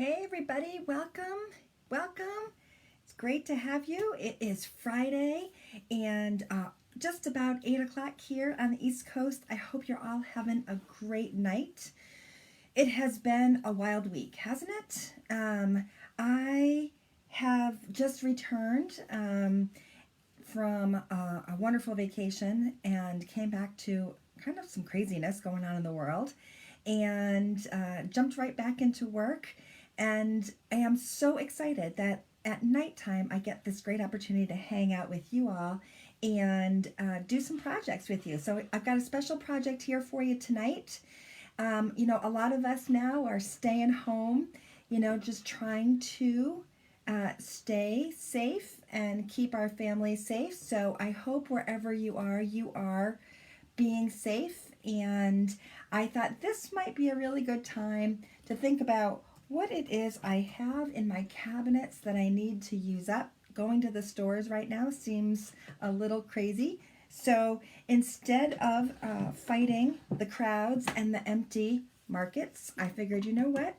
Hey everybody, welcome. It's great to have you. It is Friday and just about 8 o'clock here on the East Coast. I hope you're all having a great night. It has been a wild week, hasn't it? I have just returned from a wonderful vacation and came back to kind of some craziness going on in the world and jumped right back into work. And I am so excited that at nighttime I get this great opportunity to hang out with you all and do some projects with you. So I've got a special project here for you tonight. A lot of us now are staying home, just trying to stay safe and keep our families safe. So I hope wherever you are being safe. And I thought this might be a really good time to think about what it is I have in my cabinets that I need to use up. Going to the stores right now seems a little crazy. So instead of fighting the crowds and the empty markets, I figured, you know what?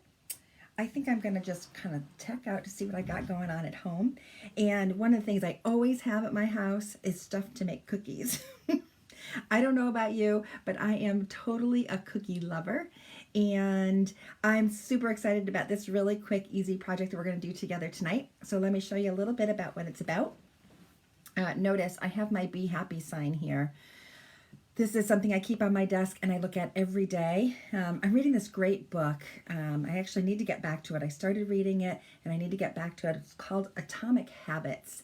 I think I'm going to just kind of check out to see what I got going on at home. And one of the things I always have at my house is stuff to make cookies. I don't know about you, but I am totally a cookie lover. And I'm super excited about this really quick, easy project that we're going to do together tonight. So let me show you a little bit about what it's about. Notice I have my Be Happy sign here. This is something I keep on my desk and I look at every day. I'm reading this great book. I actually need to get back to it. I started reading it and I need to get back to it. It's called Atomic Habits.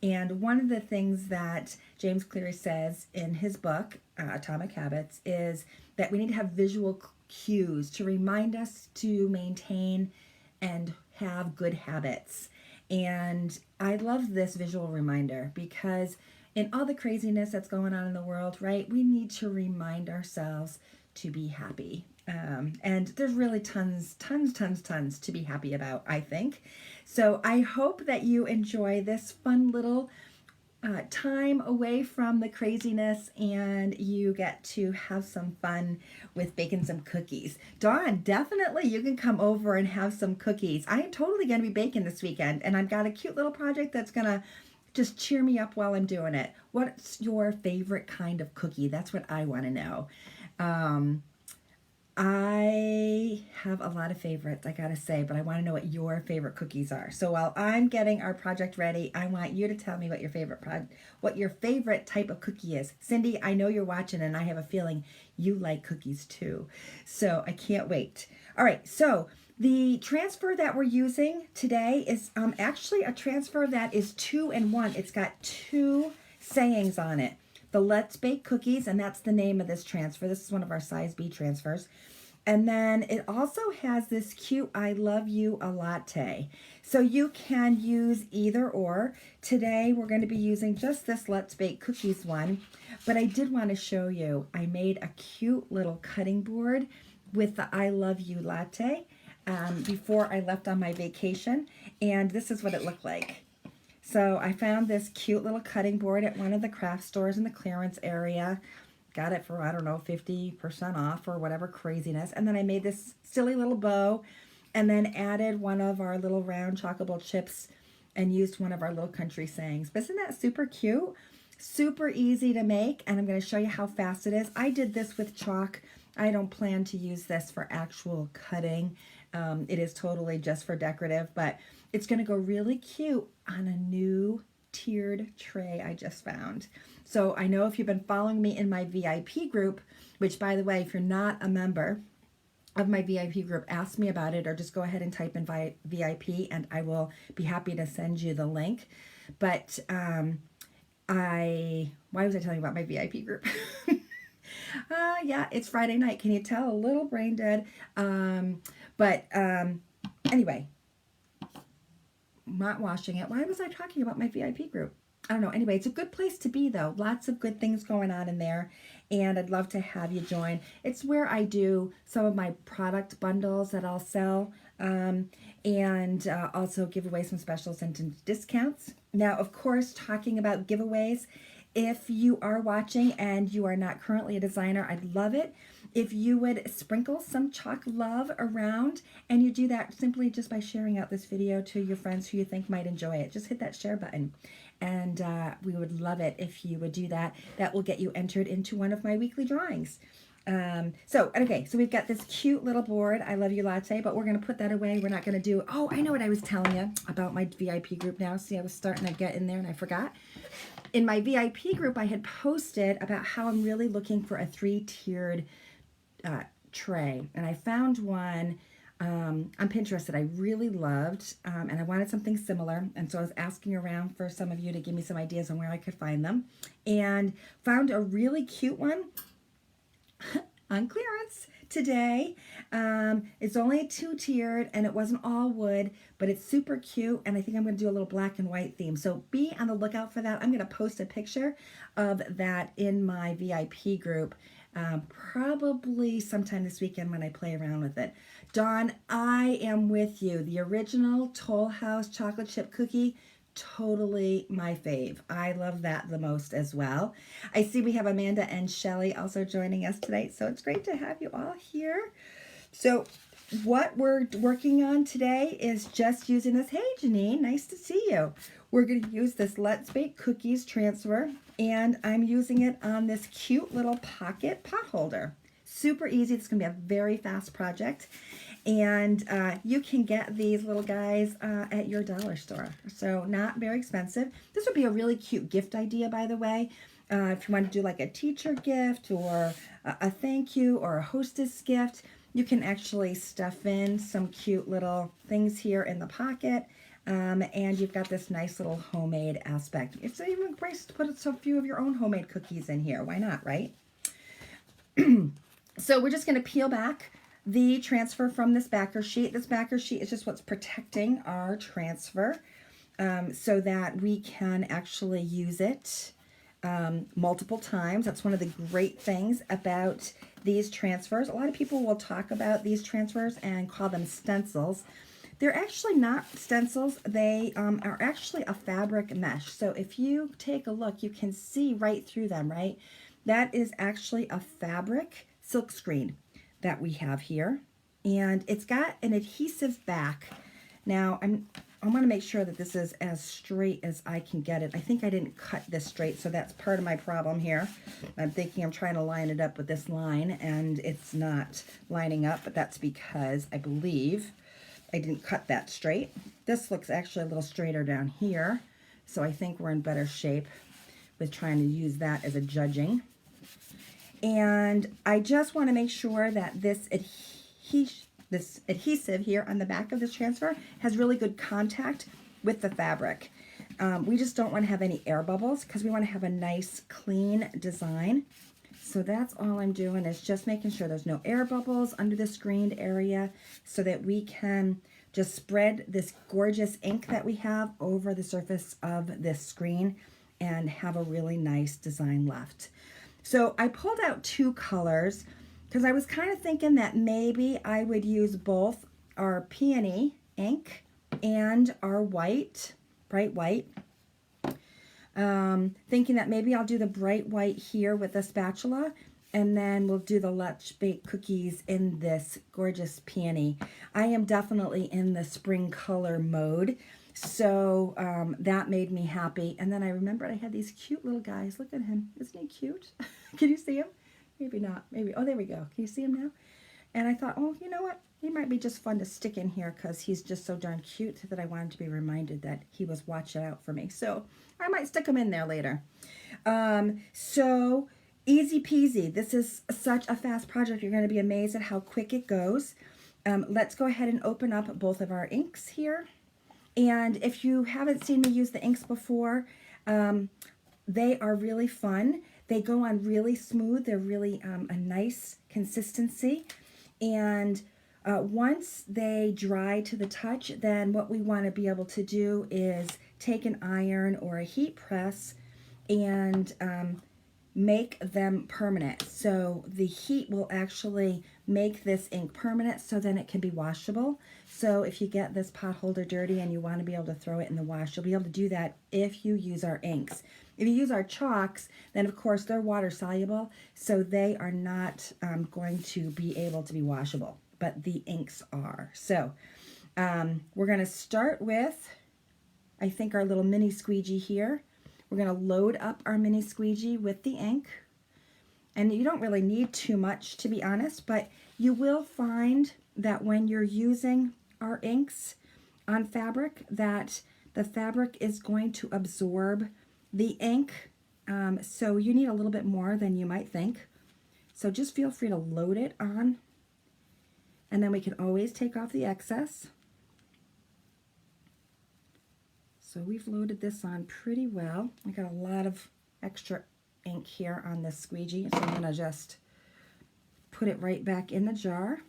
And one of the things that James Cleary says in his book, Atomic Habits, is that we need to have visual cues to remind us to maintain and have good habits. And I love this visual reminder because in all the craziness that's going on in the world, right, we need to remind ourselves to be happy. And there's really tons to be happy about, I think. So I hope that you enjoy this fun little time away from the craziness and you get to have some fun with baking some cookies. Dawn, definitely you can come over and have some cookies. I am totally going to be baking this weekend and I've got a cute little project that's going to just cheer me up while I'm doing it. What's your favorite kind of cookie? That's what I want to know. I have a lot of favorites, I gotta say, but I want to know what your favorite cookies are. So while I'm getting our project ready, I want you to tell me what your favorite type of cookie is. Cindy, I know you're watching and I have a feeling you like cookies too. So I can't wait. All right, so the transfer that we're using today is actually a transfer that is 2-in-1. It's got 2 sayings on it. The Let's Bake Cookies, and that's the name of this transfer. This is one of our size B transfers. And then it also has this cute I Love You a Latte. So you can use either or. Today we're going to be using just this Let's Bake Cookies one. But I did want to show you, I made a cute little cutting board with the I Love You Latte before I left on my vacation. And this is what it looked like. So I found this cute little cutting board at one of the craft stores in the clearance area. Got it for, I don't know, 50% off or whatever craziness. And then I made this silly little bow and then added one of our little round chocolate chips and used one of our little country sayings. But isn't that super cute? Super easy to make, and I'm going to show you how fast it is. I did this with chalk. I don't plan to use this for actual cutting. It is totally just for decorative, but it's going to go really cute on a new tiered tray I just found. So I know if you've been following me in my VIP group, which by the way, if you're not a member of my VIP group, ask me about it or just go ahead and type in VIP and I will be happy to send you the link. But why was I telling you about my VIP group? Yeah, it's Friday night. Can you tell? A little brain dead. Anyway, not washing it. Why was I talking about my VIP group? I don't know. Anyway, it's a good place to be, though. Lots of good things going on in there, and I'd love to have you join. It's where I do some of my product bundles that I'll sell, and also give away some specials and discounts. Now, of course, talking about giveaways, if you are watching and you are not currently a designer, I'd love it if you would sprinkle some chalk love around, and you do that simply just by sharing out this video to your friends who you think might enjoy it. Just hit that share button, and we would love it if you would do that. That will get you entered into one of my weekly drawings. So we've got this cute little board, I Love You Latte, but we're going to put that away. We're not going to do, oh, I know what I was telling you about my VIP group now. See, I was starting to get in there and I forgot. In my VIP group, I had posted about how I'm really looking for a 3-tiered tray. And I found one on Pinterest that I really loved, and I wanted something similar. And so I was asking around for some of you to give me some ideas on where I could find them. And found a really cute one on clearance today. It's only a 2-tiered, and it wasn't all wood, but it's super cute, and I think I'm going to do a little black and white theme. So be on the lookout for that. I'm going to post a picture of that in my VIP group, probably sometime this weekend when I play around with it. Dawn, I am with you. The original Toll House chocolate chip cookie, totally my fave. I love that the most as well. I see we have Amanda and Shelly also joining us tonight, so it's great to have you all here. So what we're working on today is just using this. Hey, Janine, nice to see you. We're going to use this Let's Bake Cookies transfer, and I'm using it on this cute little pocket pot holder. Super easy. It's going to be a very fast project. And you can get these little guys at your dollar store. So not very expensive. This would be a really cute gift idea, by the way. If you want to do like a teacher gift or a thank you or a hostess gift, you can actually stuff in some cute little things here in the pocket. And you've got this nice little homemade aspect. It's even nice to put a few of your own homemade cookies in here. Why not, right? So we're just going to peel back the transfer from this backer sheet. This backer sheet is just what's protecting our transfer so that we can actually use it multiple times. That's one of the great things about these transfers. A lot of people will talk about these transfers and call them stencils. They're actually not stencils. They are actually a fabric mesh. So if you take a look, you can see right through them, right? That is actually a fabric silk screen that we have here, and it's got an adhesive back. Now I want to make sure that this is as straight as I can get it. I think I didn't cut this straight, so that's part of my problem here. I'm thinking I'm trying to line it up with this line, and it's not lining up, but that's because I believe I didn't cut that straight. This looks actually a little straighter down here, so I think we're in better shape with trying to use that as a judging. And I just want to make sure that this adhesive here on the back of this transfer has really good contact with the fabric. We just don't want to have any air bubbles because we want to have a nice clean design. So that's all I'm doing, is just making sure there's no air bubbles under the screened area so that we can just spread this gorgeous ink that we have over the surface of this screen and have a really nice design left. So I pulled out 2 colors because I was kind of thinking that maybe I would use both our peony ink and our white, bright white. Thinking that maybe I'll do the bright white here with a spatula, and then we'll do the Let's Bake Cookies in this gorgeous peony. I am definitely in the spring color mode. So that made me happy. And then I remembered I had these cute little guys. Look at him. Isn't he cute? Can you see him? Maybe not. Maybe. Oh, there we go. Can you see him now? And I thought, oh, you know what? He might be just fun to stick in here because he's just so darn cute that I wanted to be reminded that he was watching out for me. So I might stick him in there later. So easy peasy. This is such a fast project. You're going to be amazed at how quick it goes. Let's go ahead and open up both of our inks here. And if you haven't seen me use the inks before, they are really fun. They go on really smooth. They're really a nice consistency. And once they dry to the touch, then what we want to be able to do is take an iron or a heat press and make them permanent. So the heat will actually make this ink permanent so then it can be washable. So if you get this pot holder dirty and you want to be able to throw it in the wash, you'll be able to do that if you use our inks. If you use our chalks, then of course they're water soluble, so they are not going to be able to be washable, but the inks are. So we're going to start with, I think, our little mini squeegee here. We're going to load up our mini squeegee with the ink. And you don't really need too much, to be honest, but you will find that when you're using our inks on fabric, that the fabric is going to absorb the ink. So you need a little bit more than you might think. So just feel free to load it on. And then we can always take off the excess. So we've loaded this on pretty well. I got a lot of extra ink here on this squeegee, so I'm going to just put it right back in the jar.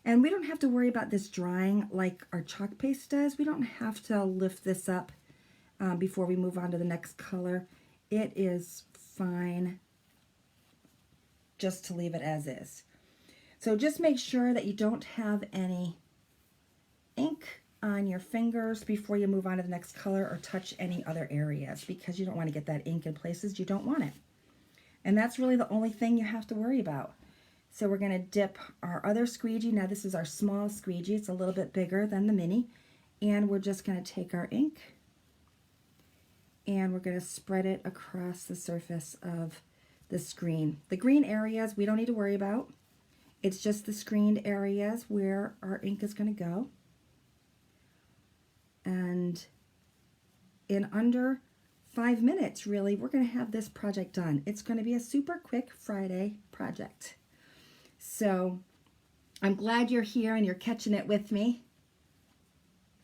And we don't have to worry about this drying like our chalk paste does. We don't have to lift this up before we move on to the next color. It is fine just to leave it as is. So just make sure that you don't have any ink on your fingers before you move on to the next color or touch any other areas, because you don't want to get that ink in places you don't want it. And that's really the only thing you have to worry about. So we're going to dip our other squeegee. Now this is our small squeegee. It's a little bit bigger than the mini. And we're just going to take our ink and we're going to spread it across the surface of the screen. The green areas we don't need to worry about. It's just the screened areas where our ink is going to go. And in under 5 minutes, really, we're going to have this project done. It's going to be a super quick Friday project. So I'm glad you're here and you're catching it with me.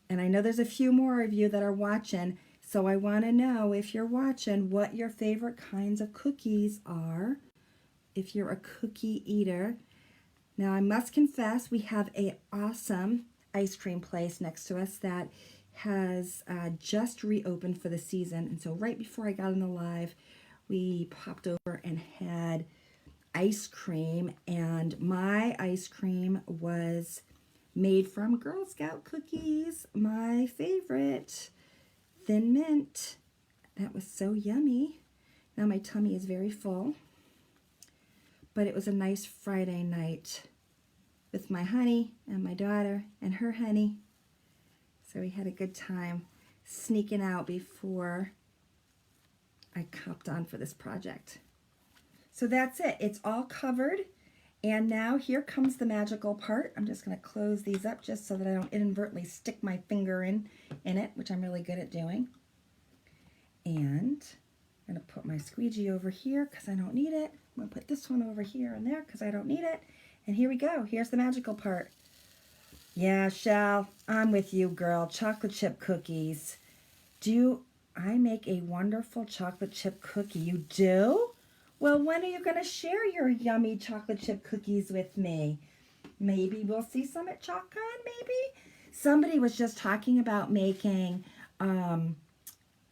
And I know there's a few more of you that are watching, so I want to know, if you're watching, what your favorite kinds of cookies are, if you're a cookie eater. Now, I must confess, we have an awesome ice cream place next to us that has just reopened for the season. And so right before I got on the live, we popped over and had ice cream. And my ice cream was made from Girl Scout cookies, my favorite, Thin Mint. That was so yummy. Now my tummy is very full. But it was a nice Friday night with my honey and my daughter and her honey. So we had a good time sneaking out before I copped on for this project. So that's it. It's all covered. And now here comes the magical part. I'm just going to close these up just so that I don't inadvertently stick my finger in it, which I'm really good at doing. And I'm going to put my squeegee over here because I don't need it. I'm going to put this one over here and there because I don't need it. And here we go. Here's the magical part. Yeah, Shell, I'm with you, girl. Chocolate chip cookies. Do I make a wonderful chocolate chip cookie? You do? Well, when are you going to share your yummy chocolate chip cookies with me? Maybe we'll see some at ChalkCon, maybe? Somebody was just talking about making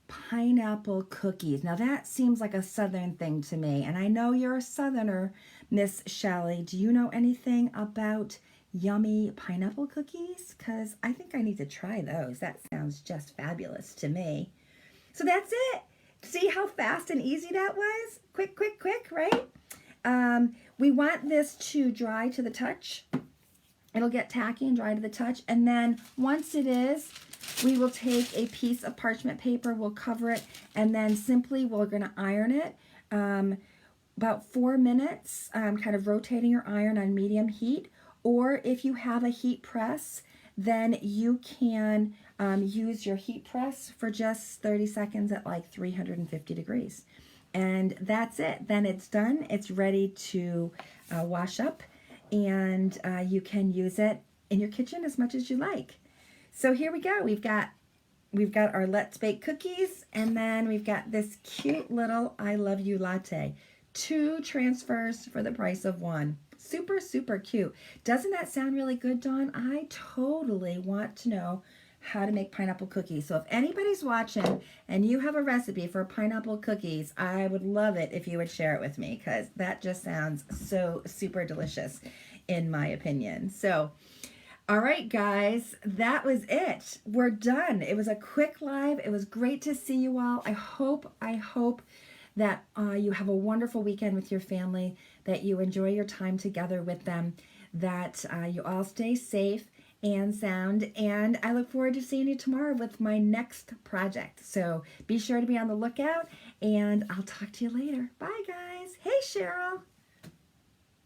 pineapple cookies. Now, that seems like a Southern thing to me. And I know you're a Southerner, Miss Shelley. Do you know anything about yummy pineapple cookies? Because I think I need to try those. That sounds just fabulous to me. So that's it. See how fast and easy that was? Quick, quick, quick, right? We want this to dry to the touch. It'll get tacky and dry to the touch. And then once it is, we will take a piece of parchment paper, we'll cover it, and then simply we're going to iron it about 4 minutes, kind of rotating your iron on medium heat. Or if you have a heat press, then you can use your heat press for just 30 seconds at like 350 degrees. And that's it. Then it's done. It's ready to wash up, and you can use it in your kitchen as much as you like. So here we go. We've got our Let's Bake cookies, and then we've got this cute little I Love You latte. 2 transfers for the price of 1. Super, super cute. Doesn't that sound really good, Dawn? I totally want to know how to make pineapple cookies. So if anybody's watching and you have a recipe for pineapple cookies, I would love it if you would share it with me, because that just sounds so super delicious in my opinion. So all right, guys, that was it. We're done. It was a quick live. It was great to see you all. I hope that you have a wonderful weekend with your family, that you enjoy your time together with them, that you all stay safe and sound, and I look forward to seeing you tomorrow with my next project. So be sure to be on the lookout, and I'll talk to you later. Bye, guys. Hey, Cheryl.